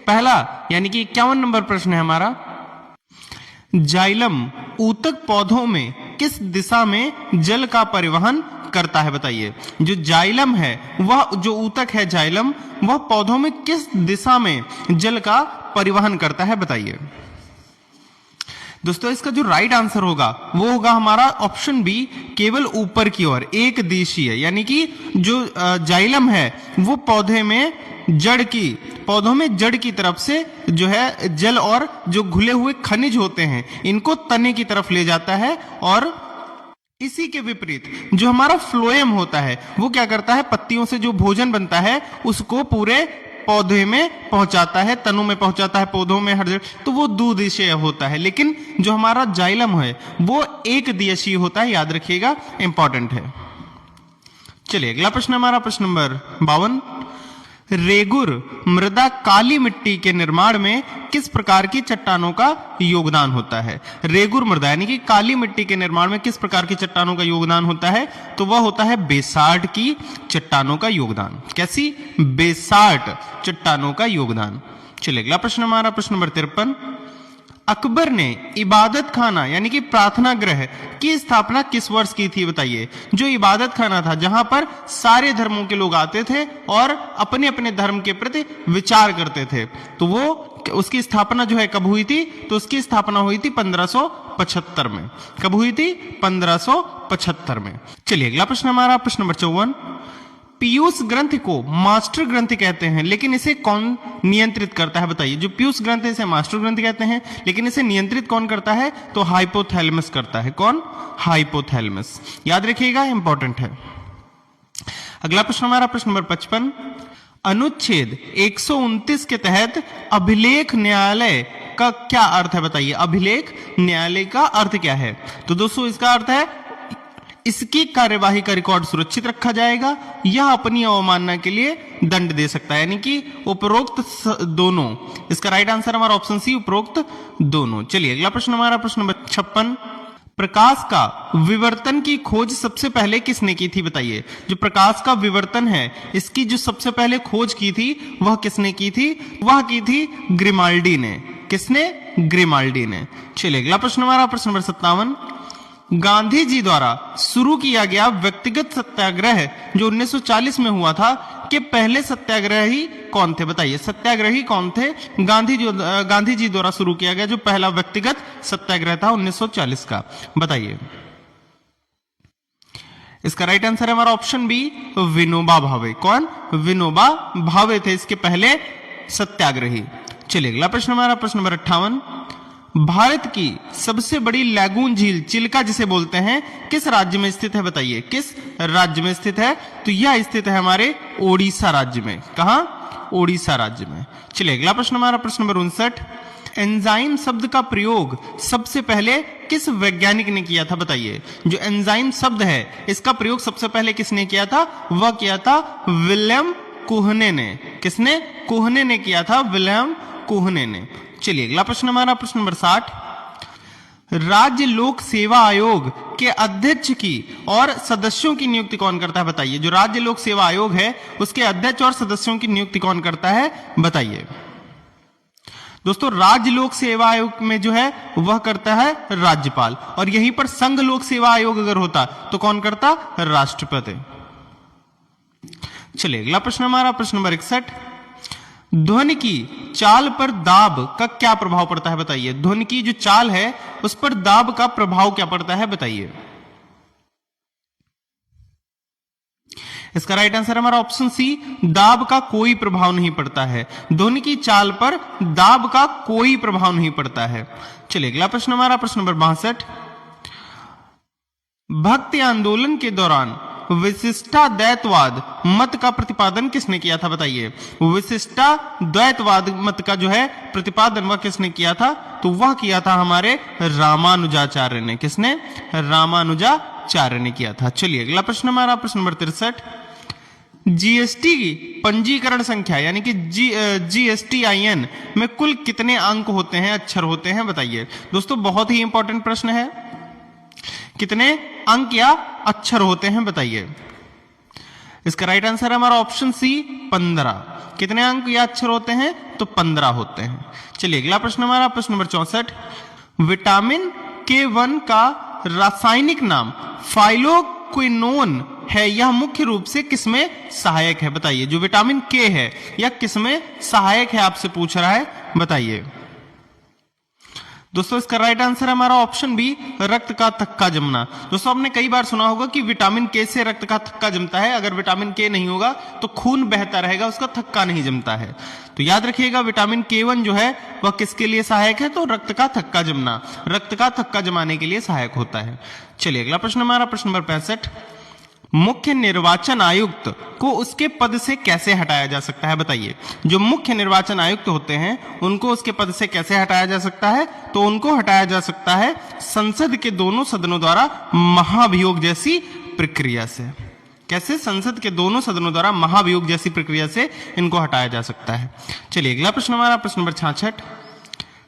पहला यानी कि 51 नंबर प्रश्न है हमारा, जाइलम ऊतक पौधों में किस दिशा में जल का परिवहन करता है बताइए। जो जाइलम है वह, जो ऊतक है जाइलम, वह पौधों में किस दिशा में जल का परिवहन करता है बताइए। दोस्तों इसका जो राइट आंसर होगा वो होगा हमारा ऑप्शन बी, केवल ऊपर की ओर, एक दिशीय, यानी कि जो जाइलम है वो पौधों में जड़ की तरफ से जो है जल और जो घुले हुए खनिज होते हैं इनको तने की तरफ ले जाता है, और इसी के विपरीत जो हमारा फ्लोएम होता है वो क्या करता है, पत्तियों से जो भोजन बनता है उसको पूरे पौधे में पहुंचाता है, तनों में पहुंचाता है, पौधों में हर जगह, तो वो द्विदिशीय होता है। लेकिन जो हमारा जाइलम है वो एक दिशीय होता है, याद रखिएगा, इंपॉर्टेंट है। चलिए अगला प्रश्न हमारा प्रश्न नंबर 52, रेगुर मृदा काली मिट्टी के निर्माण में किस प्रकार की चट्टानों का योगदान होता है। रेगुर मृदा यानी कि काली मिट्टी के निर्माण में किस प्रकार की चट्टानों का योगदान होता है, तो वह होता है बेसाल्ट की चट्टानों का योगदान। कैसी? बेसाल्ट चट्टानों का योगदान। चलिए अगला प्रश्न हमारा प्रश्न नंबर 53, अकबर ने इबादत खाना यानी कि प्रार्थना गृह की स्थापना किस वर्ष की थी बताइए। जो इबादत खाना था जहां पर सारे धर्मों के लोग आते थे और अपने अपने धर्म के प्रति विचार करते थे, तो वो उसकी स्थापना जो है कब हुई थी, तो उसकी स्थापना हुई थी 1575 में। कब हुई थी? 1575 में। चलिए अगला प्रश्न हमारा प्रश्न नंबर 54, पीयूष ग्रंथि को मास्टर ग्रंथि कहते हैं लेकिन इसे कौन नियंत्रित करता है बताइए। जो पीयूष ग्रंथि इसे मास्टर ग्रंथि कहते हैं लेकिन इसे नियंत्रित कौन करता है, तो हाइपोथैलेमस करता है। कौन? हाइपोथैलेमस। याद रखिएगा, इंपॉर्टेंट है। अगला प्रश्न हमारा प्रश्न नंबर 55, अनुच्छेद 129 के तहत अभिलेख न्यायालय का क्या अर्थ है बताइए। अभिलेख न्यायालय का अर्थ क्या है, तो दोस्तों इसका अर्थ है इसकी कार्यवाही का रिकॉर्ड सुरक्षित रखा जाएगा या अपनी अवमानना के लिए दंड दे सकता है, यानी कि उपरोक्त दोनों। इसका राइट आंसर हमारा ऑप्शन सी, उपरोक्त दोनों। चलिए अगला प्रश्न हमारा प्रश्न नंबर 56, प्रकाश का विवर्तन की खोज सबसे पहले किसने की थी बताइए। जो प्रकाश का विवर्तन है इसकी जो सबसे पहले खोज की थी वह किसने की थी, वह की थी ग्रिमाल्डी ने। किसने? ग्रिमाल्डी ने। चलिए अगला प्रश्न हमारा प्रश्न नंबर 57, गांधी जी द्वारा शुरू किया गया व्यक्तिगत सत्याग्रह जो 1940 में हुआ था कि पहले सत्याग्रही कौन थे बताइए। सत्याग्रही कौन थे? गांधी जी द्वारा शुरू किया गया जो पहला व्यक्तिगत सत्याग्रह था 1940 का, बताइए। इसका राइट आंसर है हमारा ऑप्शन बी, विनोबा भावे। कौन? विनोबा भावे थे इसके पहले सत्याग्रही। चलिए अगला प्रश्न हमारा प्रश्न नंबर 58, भारत की सबसे बड़ी लैगून झील चिल्का जिसे बोलते हैं किस राज्य में स्थित है बताइए। किस राज्य में स्थित है, तो यह स्थित है हमारे ओडिशा राज्य में। कहां? ओडिशा राज्य में। चलिए अगला प्रश्न हमारा प्रश्न नंबर 59, एंजाइम शब्द का प्रयोग सबसे पहले किस वैज्ञानिक ने किया था बताइए। जो एंजाइम शब्द है इसका प्रयोग सबसे पहले किसने किया था, वह किया था विलियम कोहने ने। किसने? कोहने ने किया था, विलियम कोहने ने। चलिए अगला प्रश्न हमारा प्रश्न नंबर 60, राज्य लोक सेवा आयोग के अध्यक्ष की और सदस्यों की नियुक्ति कौन करता है बताइए। जो राज्य लोक सेवा आयोग है उसके अध्यक्ष और सदस्यों की नियुक्ति कौन करता है बताइए। दोस्तों राज्य लोक सेवा आयोग में जो है वह करता है राज्यपाल, और यहीं पर संघ लोक सेवा आयोग अगर होता तो कौन करता? राष्ट्रपति। चलिए अगला प्रश्न हमारा प्रश्न नंबर 61, ध्वनि की चाल पर दाब का क्या प्रभाव पड़ता है बताइए। ध्वनि की जो चाल है उस पर दाब का प्रभाव क्या पड़ता है बताइए। इसका राइट आंसर हमारा ऑप्शन सी, दाब का कोई प्रभाव नहीं पड़ता है। ध्वनि की चाल पर दाब का कोई प्रभाव नहीं पड़ता है। चलिए अगला प्रश्न हमारा प्रश्न नंबर 62, भक्ति आंदोलन के दौरान विशिष्टाद्वैतवाद मत का प्रतिपादन किसने किया था बताइए। विशिष्टाद्वैतवाद मत का जो है प्रतिपादन वह किसने किया था, तो वह किया था हमारे रामानुजाचार्य ने। किसने? रामानुजाचार्य ने किया था। चलिए अगला प्रश्न हमारा प्रश्न नंबर 63, जीएसटी की पंजीकरण संख्या यानी कि GSTIN में कुल कितने अंक होते हैं, अक्षर होते हैं बताइए। दोस्तों बहुत ही इंपॉर्टेंट प्रश्न है, कितने अंक या अक्षर होते हैं बताइए। इसका राइट आंसर है हमारा ऑप्शन सी, 15। कितने अंक या अक्षर होते हैं? तो 15 होते हैं। चलिए अगला प्रश्न हमारा प्रश्न नंबर 64। विटामिन K1 का रासायनिक नाम फाइलोक्विनोन है, यह मुख्य रूप से किसमें सहायक है? बताइए। जो विटामिन K है यह किसमें सहायक है, आपसे पूछ रहा है, बताइए। दोस्तों इसका राइट आंसर है हमारा ऑप्शन बी, रक्त का थक्का जमना। दोस्तों आपने कई बार सुना होगा कि विटामिन K से रक्त का थक्का जमता है। अगर विटामिन K नहीं होगा तो खून बहता रहेगा, उसका थक्का नहीं जमता है। तो याद रखिएगा विटामिन K1 जो है वह किसके लिए सहायक है? तो रक्त का थक्का जमना, रक्त का थक्का जमाने के लिए सहायक होता है। चलिए अगला प्रश्न हमारा प्रश्न नंबर 65। मुख्य निर्वाचन आयुक्त को उसके पद से कैसे हटाया जा सकता है? बताइए। जो मुख्य निर्वाचन आयुक्त होते हैं उनको उसके पद से कैसे हटाया जा सकता है? तो उनको हटाया जा सकता है संसद के दोनों सदनों द्वारा महाभियोग जैसी प्रक्रिया से। कैसे? संसद के दोनों सदनों द्वारा महाभियोग जैसी प्रक्रिया से इनको हटाया जा सकता है। चलिए अगला प्रश्न हमारा प्रश्न नंबर 66।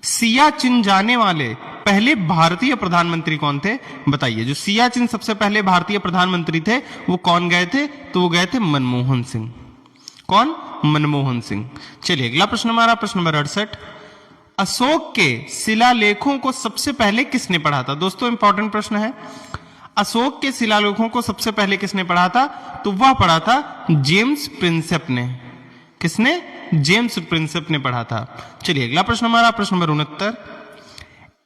सियाचिन जाने वाले पहले भारतीय प्रधानमंत्री कौन थे? बताइए। जो सियाचिन सबसे पहले भारतीय प्रधानमंत्री थे वो कौन गए थे? तो वो गए थे मनमोहन सिंह। कौन? मनमोहन सिंह। चलिए अगला प्रश्न हमारा प्रश्न नंबर 68। अशोक के शिलालेखों को सबसे पहले किसने पढ़ा था? दोस्तों इंपॉर्टेंट प्रश्न है। अशोक के शिलालेखों को सबसे पहले किसने पढ़ा था? तो वह पढ़ा था जेम्स प्रिंसेप ने। किसने? जेम्स प्रिंसेप ने पढ़ा था। चलिए अगला प्रश्न हमारा प्रश्न नंबर 69।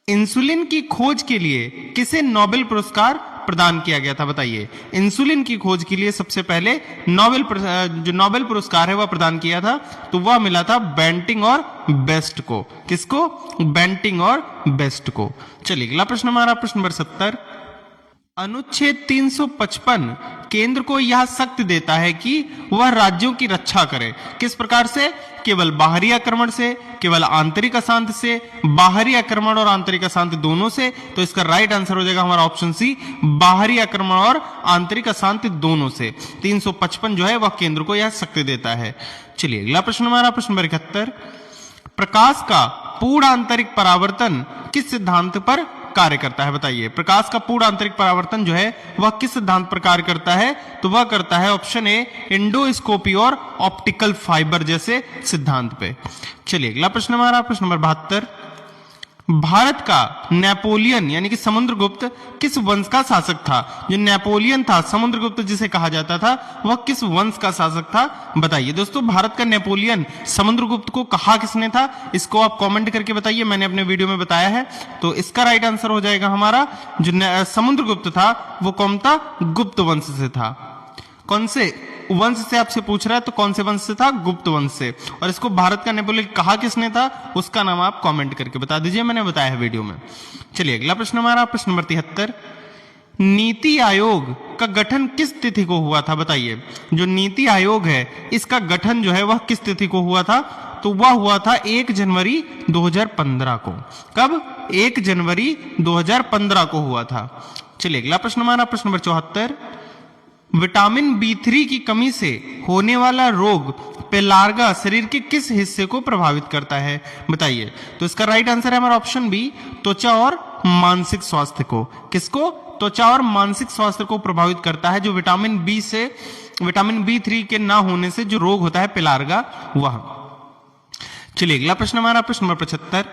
इंसुलिन की खोज के लिए किसे नोबेल पुरस्कार प्रदान किया गया था? बताइए। इंसुलिन की खोज के लिए सबसे पहले जो नोबेल पुरस्कार है वह प्रदान किया था, तो वह मिला था बेंटिंग और बेस्ट को। किसको? बेंटिंग और बेस्ट को। चलिए अगला प्रश्न हमारा प्रश्न नंबर 70। अनुच्छेद 355 केंद्र को यह शक्ति देता है कि वह राज्यों की रक्षा करे। किस प्रकार से? केवल बाहरी आक्रमण से, केवल आंतरिक अशांति से, बाहरी आक्रमण और आंतरिक अशांति दोनों से। तो इसका राइट आंसर हो जाएगा हमारा ऑप्शन सी, बाहरी आक्रमण और आंतरिक अशांति दोनों से 355 जो है वह केंद्र को यह शक्ति देता है। चलिए अगला प्रश्न हमारा प्रश्न नंबर 71। प्रकाश का पूर्ण आंतरिक परावर्तन किस सिद्धांत पर कार्य करता है? बताइए। प्रकाश का पूर्ण आंतरिक परावर्तन जो है वह किस सिद्धांत पर कार्य करता है? तो वह करता है ऑप्शन ए, एंडोस्कोपी और ऑप्टिकल फाइबर जैसे सिद्धांत पे। चलिए अगला प्रश्न हमारा प्रश्न नंबर 72। भारत का नेपोलियन यानी कि समुद्रगुप्त किस वंश का शासक था? जो नेपोलियन था, समुद्रगुप्त जिसे कहा जाता था, वह किस वंश का शासक था? बताइए। दोस्तों भारत का नेपोलियन समुद्रगुप्त को कहा किसने था? इसको आप कमेंट करके बताइए, मैंने अपने वीडियो में बताया है। तो इसका राइट आंसर हो जाएगा हमारा जो समुद्रगुप्त था वो कौन था? गुप्त वंश से था। कौन से वंश से आपसे पूछ रहा है? तो कौन से वंश से था? गुप्त वंश से। और इसको भारत का नेपोलियन कहा किसने था? उसका नाम आप कमेंट करके बता दीजिए, मैंने बताया है वीडियो में। चलिए अगला प्रश्न हमारा प्रश्न नंबर 73। नीति आयोग का गठन किस तिथि को हुआ था? बताइए। जो नीति आयोग है इसका गठन जो है वह किस तिथि को हुआ था? तो वह हुआ था 1 जनवरी 2015 को। कब? 1 जनवरी 2015 को हुआ था। चलिए अगला प्रश्न हमारा प्रश्न नंबर 74। विटामिन B3 की कमी से होने वाला रोग पेलार्गा शरीर के किस हिस्से को प्रभावित करता है? बताइए। तो इसका राइट आंसर है हमारा ऑप्शन बी, त्वचा और मानसिक स्वास्थ्य को। किसको? त्वचा और मानसिक स्वास्थ्य को प्रभावित करता है। जो विटामिन B3 के ना होने से जो रोग होता है पेलार्गा वह। चलिए अगला प्रश्न हमारा प्रश्न नंबर 75।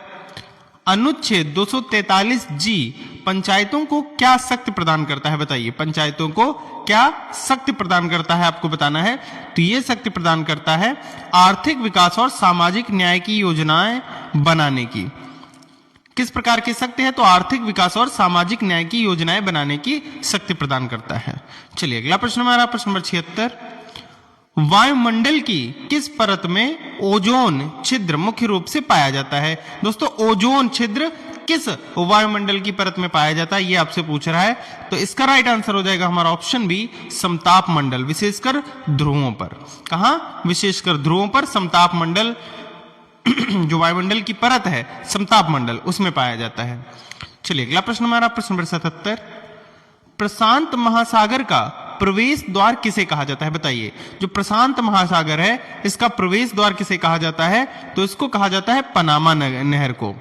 अनुच्छेद 243 जी पंचायतों को क्या शक्ति प्रदान करता है? बताइए। पंचायतों को क्या शक्ति प्रदान करता है आपको बताना है। तो ये शक्ति प्रदान करता है आर्थिक विकास और सामाजिक न्याय की योजनाएं बनाने की। किस प्रकार की शक्ति है? तो आर्थिक विकास और सामाजिक न्याय की योजनाएं बनाने की शक्ति प्रदान करता है। चलिए अगला प्रश्न हमारा प्रश्न नंबर 76। वायुमंडल की किस परत में ओजोन छिद्र मुख्य रूप से पाया जाता है? दोस्तों ओजोन छिद्र किस वायुमंडल की परत में पाया जाता है ये आपसे पूछ रहा है। तो इसका राइट आंसर हो जाएगा हमारा ऑप्शन बी, समताप मंडल, विशेषकर ध्रुवों पर। कहां? विशेषकर ध्रुवों पर समताप मंडल जो वायुमंडल की परत है समताप मंडल उसमें पाया जाता है। चलिए अगला प्रश्न हमारा प्रश्न नंबर 77। प्रशांत महासागर का प्रवेश द्वार किसे कहा जाता है? बताइए। जो प्रशांत महासागर है इसका प्रवेश द्वार किसे कहा जाता है? तो इसको कहा जाता है पनामा नहर को।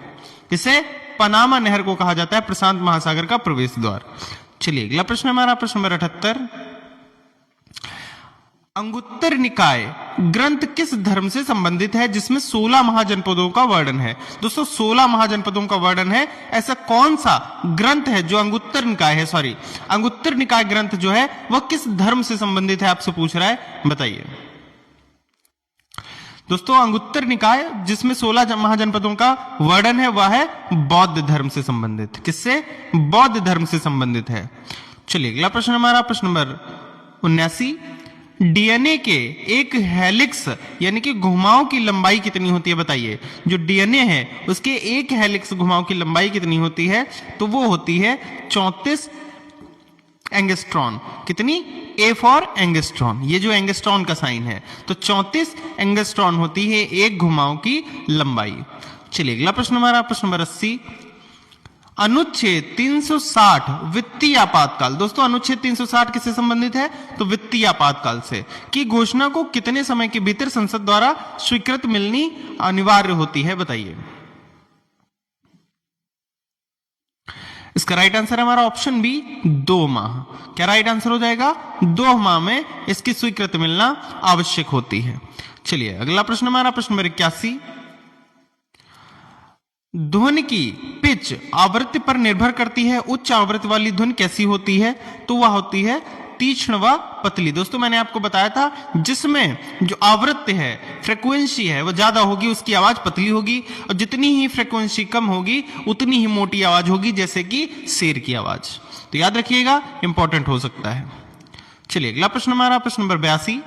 इसे पनामा नहर को कहा जाता है प्रशांत महासागर का प्रवेश द्वार। चलिए अगला प्रश्न हमारा प्रश्न नंबर 78। अंगुत्तर निकाय ग्रंथ किस धर्म से संबंधित है जिसमें 16 महाजनपदों का वर्णन है? दोस्तों 16 महाजनपदों का वर्णन है। ऐसा कौन सा ग्रंथ है जो अंगुत्तर निकाय है, अंगुत्तर निकाय ग्रंथ जो है वह किस धर्म से संबंधित है, आपसे पूछ रहा है, बताइए। दोस्तों अंगुत्तर निकाय जिसमें 16 महाजनपदों का वर्णन है वह है बौद्ध धर्म से संबंधित। किससे? बौद्ध धर्म से संबंधित है। चलिए अगला प्रश्न हमारा प्रश्न नंबर 79। डीएनए के एक हेलिक्स यानी कि घुमाव की लंबाई कितनी होती है, बताइए। जो डीएनए है उसके एक हेलिक्स घुमाव की लंबाई कितनी होती है? तो वो होती है 34 एंगस्ट्रॉन। कितनी? ए फॉर एंगस्ट्रॉन, ये जो एंगस्ट्रॉन का साइन है, तो 34 एंगस्ट्रॉन होती है एक घुमाव की लंबाई। चलिए अगला प्रश्न हमारा प्रश्न नंबर 80। अनुच्छेद 360 वित्तीय आपातकाल। दोस्तों अनुच्छेद 360 किससे संबंधित है? तो वित्तीय आपातकाल से। की घोषणा को कितने समय के भीतर संसद द्वारा स्वीकृत मिलनी अनिवार्य होती है, बताइए। इसका राइट आंसर हमारा ऑप्शन बी 2 माह। क्या राइट आंसर हो जाएगा? 2 माह में इसकी स्वीकृति मिलना आवश्यक होती है। चलिए अगला प्रश्न हमारा प्रश्न नंबर 81। ध्वनि की पिच आवृत्ति पर निर्भर करती है। उच्च आवृत्ति वाली ध्वनि कैसी होती है? तो वह होती है तीक्ष्ण व पतली। दोस्तों मैंने आपको बताया था जिसमें जो आवृत्ति है, फ्रीक्वेंसी है, वो ज्यादा होगी उसकी आवाज पतली होगी, और जितनी ही फ्रीक्वेंसी कम होगी उतनी ही मोटी आवाज होगी, जैसे कि शेर की आवाज। तो याद रखिएगा, इंपॉर्टेंट हो सकता है। चलिए अगला प्रश्न हमारा प्रश्न नंबर 82।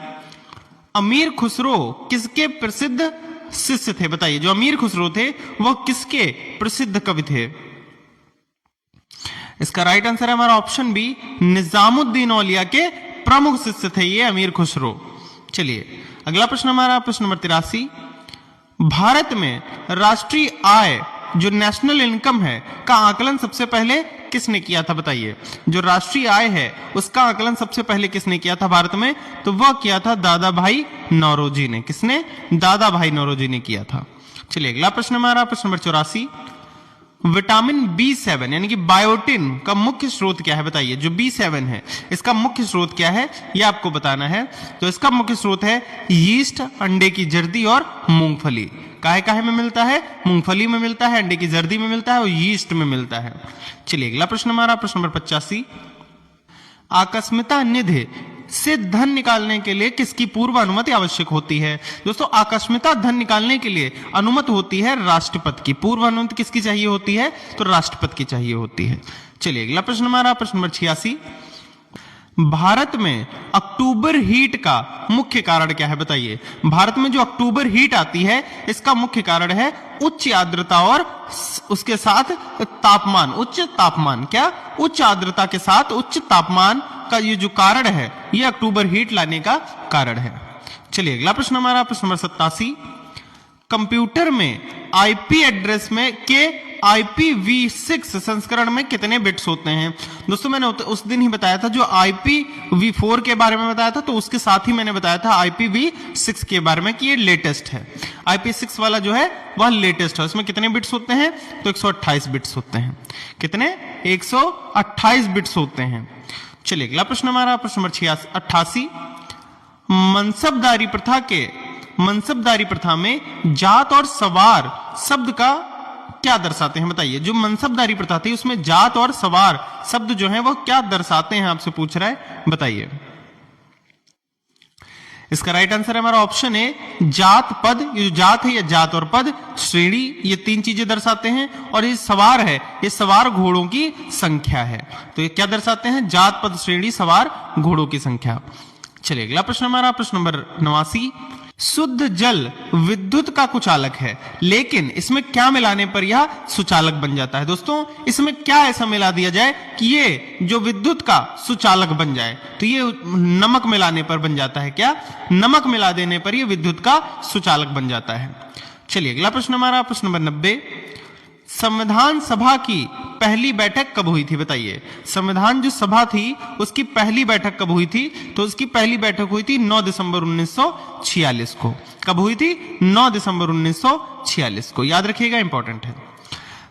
अमीर खुसरो किसके प्रसिद्ध शिष्य थे, बताइए। जो अमीर खुसरो थे वह किसके प्रसिद्ध कवि थे? इसका राइट आंसर है हमारा ऑप्शन बी निजामुद्दीन औलिया के प्रमुख शिष्य थे ये अमीर खुसरो। चलिए अगला प्रश्न हमारा प्रश्न नंबर 83। भारत में राष्ट्रीय आय जो नेशनल इनकम है का आकलन सबसे पहले किसने किया था, बताइए। जो राष्ट्रीय आय है उसका आकलन सबसे पहले किसने किया था भारत में? तो वह किया था दादा भाई नौरोजी ने। किसने? दादा भाई नौरोजी ने किया था। चलिए अगला प्रश्न हमारा प्रश्न नंबर 84। विटामिन B7 यानी कि बायोटिन का मुख्य स्रोत क्या है, बताइए। जो B7 है इसका मुख्य स्रोत क्या है यह आपको बताना है। तो इसका मुख्य स्रोत है यीस्ट, अंडे की जर्दी और मूंगफली। काहे काहे में मिलता है? मूंगफली में मिलता है, अंडे की जर्दी में मिलता है और यीस्ट में मिलता है। चलिए अगला प्रश्न हमारा प्रश्न नंबर 85। आकस्मिकता निधि से धन निकालने के लिए किसकी पूर्व अनुमति आवश्यक होती है? दोस्तों आकस्मिकता धन निकालने के लिए अनुमति होती है राष्ट्रपति की। पूर्व अनुमति किसकी चाहिए होती है? तो राष्ट्रपति की चाहिए होती है। चलिए अगला प्रश्न हमारा प्रश्न नंबर 86। भारत में अक्टूबर हीट का मुख्य कारण क्या है, बताइए। भारत में जो अक्टूबर हीट आती है इसका मुख्य कारण है उच्च आर्द्रता और उसके साथ तापमान। उच्च तापमान, क्या? उच्च आर्द्रता के साथ उच्च तापमान का ये जो कारण है ये अक्टूबर हीट लाने का कारण है। चलिए अगला प्रश्न हमारा प्रश्न नंबर 87। कंप्यूटर में आईपी एड्रेस में के IPv6 संस्करण में कितने बिट्स होते हैं? दोस्तों मैंने उस दिन ही बताया था, जो IPv4 के बारे में बताया था तो उसके साथ ही मैंने बताया था IPv6 के बारे में कि ये लेटेस्ट है। IP6 वाला जो है वह लेटेस्ट है। उसमें कितने बिट्स होते हैं? तो 128 बिट्स होते हैं। कितने? 128 बिट्स होते हैं। चलिए अगला प्रश्न हमारा प्रश्न नंबर 88। मनसबदारी प्रथा में जात और सवार शब्द का क्या दर्शाते हैं, बताइए। जो मनसबदारी प्रथा थी उसमें जात और सवार शब्द जो है वो क्या दर्शाते हैं, आपसे पूछ रहा है, बताइए। इसका राइट आंसर है हमारा ऑप्शन है जात पद। ये जो जात है, ये जात और पद, श्रेणी, ये 3 चीजें दर्शाते हैं। और ये सवार है, ये सवार घोड़ों की संख्या है। तो ये क्या दर्शाते हैं? जात पद श्रेणी सवार घोड़ों की संख्या। चलिए अगला प्रश्न हमारा प्रश्न नंबर 89। शुद्ध जल विद्युत का कुचालक है, लेकिन इसमें क्या मिलाने पर यह सुचालक बन जाता है? दोस्तों इसमें क्या ऐसा मिला दिया जाए कि ये जो विद्युत का सुचालक बन जाए? तो ये नमक मिलाने पर बन जाता है। क्या? नमक मिला देने पर यह विद्युत का सुचालक बन जाता है। चलिए अगला प्रश्न हमारा प्रश्न नंबर 90। संविधान सभा की पहली बैठक कब हुई थी, बताइए। संविधान जो सभा थी उसकी पहली बैठक कब हुई थी? तो उसकी पहली बैठक हुई थी 9 दिसंबर 1946 को। कब हुई थी? 9 दिसंबर 1946 को। याद रखिएगा, इंपॉर्टेंट है।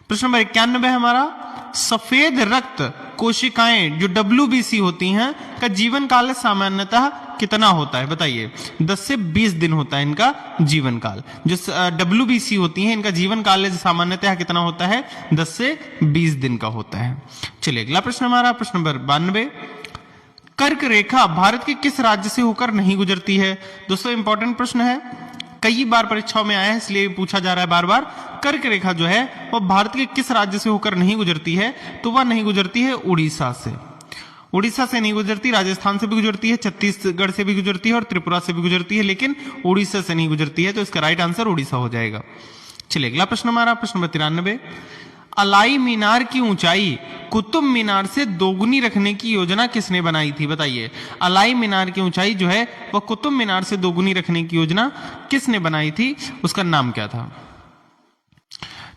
प्रश्न नंबर 91 है हमारा। सफेद रक्त कोशिकाएं जो WBC होती हैं का जीवन काल सामान्यतः कितना होता है बताइए? 10 से 20 दिन होता है इनका जीवन काल। जो WBC होती हैं इनका जीवन काल सामान्यतः कितना होता है? 10 से 20 दिन का होता है। चलिए अगला प्रश्न हमारा प्रश्न नंबर 92। कर्क रेखा भारत के किस राज्य से होकर नहीं गुजरती है? दोस्तों इंपॉर्टेंट प्रश्न है, कई बार परीक्षाओं में आया है इसलिए पूछा जा रहा है बार बार। कर्क रेखा जो है वह भारत के किस राज्य से होकर नहीं गुजरती है? तो वह नहीं गुजरती है उड़ीसा से। उड़ीसा से नहीं गुजरती, राजस्थान से भी गुजरती है, छत्तीसगढ़ से भी गुजरती है और त्रिपुरा से भी गुजरती है, लेकिन उड़ीसा से नहीं गुजरती है। तो इसका राइट आंसर उड़ीसा हो जाएगा। चलिए अगला प्रश्न हमारा प्रश्न नंबर 93। अलाई मीनार की ऊंचाई कुतुब मीनार से दोगुनी रखने की योजना किसने बनाई थी? बताइए। अलाई मीनार की ऊंचाई जो है वह कुतुब मीनार से दोगुनी रखने की योजना किसने बनाई थी? उसका नाम क्या था?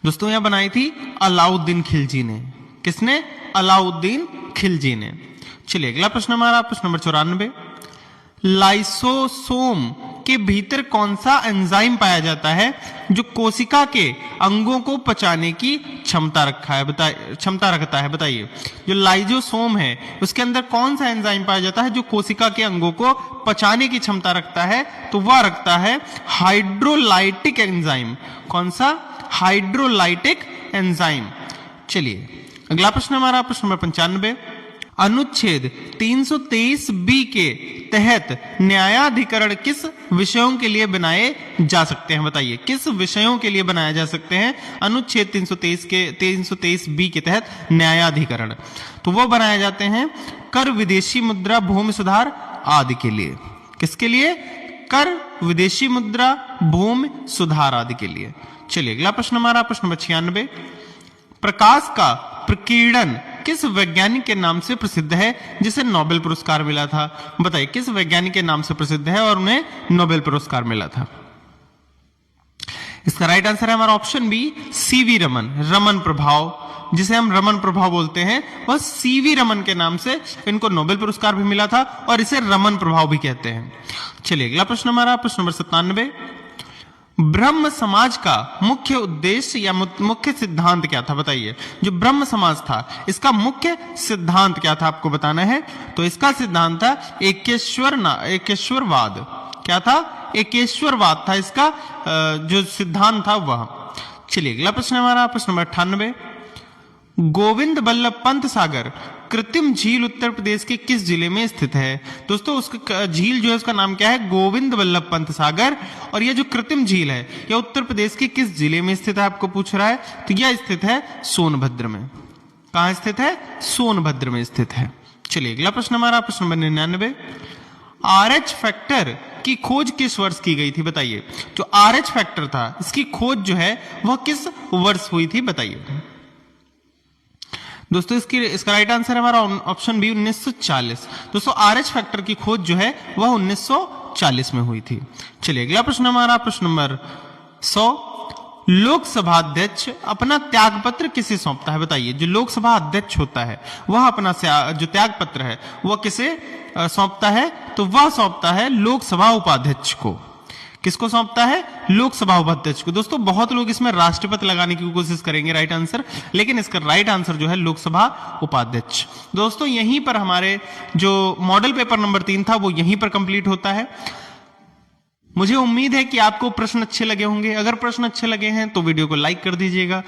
दोस्तों यह बनाई थी अलाउद्दीन खिलजी ने। किसने? अलाउद्दीन खिलजी ने। चलिए अगला प्रश्न हमारा प्रश्न नंबर 94। लाइसोसोम के भीतर कौन सा एंजाइम पाया जाता है जो कोशिका के अंगों को पचाने की क्षमता रखता है? बताइए। जो लाइसोसोम है उसके अंदर कौन सा एंजाइम पाया जाता है जो कोशिका के अंगों को पचाने की क्षमता रखता है? तो वह रखता है हाइड्रोलाइटिक एंजाइम। कौन सा? Hydrolytic enzyme. चलिए अगला प्रश्न हमारा प्रश्न नंबर 95। अनुच्छेद 323 बी के तहत न्यायाधिकरण किस विषयों के लिए बनाए जा सकते हैं? बताइए। किस विषयों के लिए बनाए जा सकते हैं अनुच्छेद 323 बी के तहत न्यायाधिकरण? तो वो बनाए जाते हैं कर, विदेशी मुद्रा, भूमि सुधार आदि के लिए। किसके लिए? कर, विदेशी मुद्रा, भूमि सुधार आदि के लिए। चलिए अगला प्रश्न हमारा प्रश्न नंबर 96। प्रकाश का प्रकीर्णन किस वैज्ञानिक के नाम से प्रसिद्ध है जिसे नोबेल पुरस्कार मिला था? बताइए। किस वैज्ञानिक के नाम से प्रसिद्ध है और उन्हें नोबेल पुरस्कार मिला था? इसका राइट आंसर है हमारा option B, C V Raman. Raman प्रभाव, जिसे हम रमन प्रभाव बोलते हैं, वह सीवी रमन के नाम से इनको नोबेल पुरस्कार भी मिला था और इसे रमन प्रभाव भी कहते हैं। चलिए अगला प्रश्न हमारा प्रश्न नंबर 97। ब्रह्म समाज का मुख्य उद्देश्य या मुख्य सिद्धांत क्या था? बताइए। जो ब्रह्म समाज था इसका मुख्य सिद्धांत क्या था आपको बताना है। तो इसका सिद्धांत था एकेश्वरवाद। क्या था? एकेश्वरवाद था इसका जो सिद्धांत था वह। चलिए अगला प्रश्न हमारा प्रश्न नंबर 98। गोविंद बल्लभ पंत सागर कृत्रिम झील उत्तर प्रदेश के किस जिले में स्थित है? दोस्तों उसका झील जो है उसका नाम क्या है? गोविंद बल्लभ पंत सागर। और यह जो कृत्रिम झील है यह उत्तर प्रदेश के किस जिले में स्थित है आपको पूछ रहा है? तो यह स्थित है सोनभद्र में। कहां स्थित है? सोनभद्र में स्थित है। चलिए अगला प्रश्न हमारा प्रश्न नंबर 99। RH फैक्टर की खोज किस वर्ष की गई थी? बताइए। जो RH फैक्टर था इसकी खोज जो है वह किस वर्ष हुई थी? बताइए। दोस्तों इसका राइट आंसर है हमारा ऑप्शन बी, 1940। दोस्तों RH फैक्टर की खोज जो है वह 1940 में हुई थी। चलिए अगला प्रश्न हमारा प्रश्न नंबर 100। लोकसभा अध्यक्ष अपना त्यागपत्र किसे सौंपता है? बताइए। जो लोकसभा अध्यक्ष होता है वह अपना जो त्यागपत्र है वह किसे सौंपता है? तो वह सौंपता है लोकसभा उपाध्यक्ष को। किसको सौंपता है? लोकसभा उपाध्यक्ष को। दोस्तों बहुत लोग इसमें राष्ट्रपति लगाने की कोशिश करेंगे राइट आंसर, लेकिन इसका राइट आंसर जो है लोकसभा उपाध्यक्ष। दोस्तों यहीं पर हमारे जो मॉडल पेपर नंबर 3 था वो यहीं पर कंप्लीट होता है। मुझे उम्मीद है कि आपको प्रश्न अच्छे लगे होंगे। अगर प्रश्न अच्छे लगे हैं तो वीडियो को लाइक कर दीजिएगा।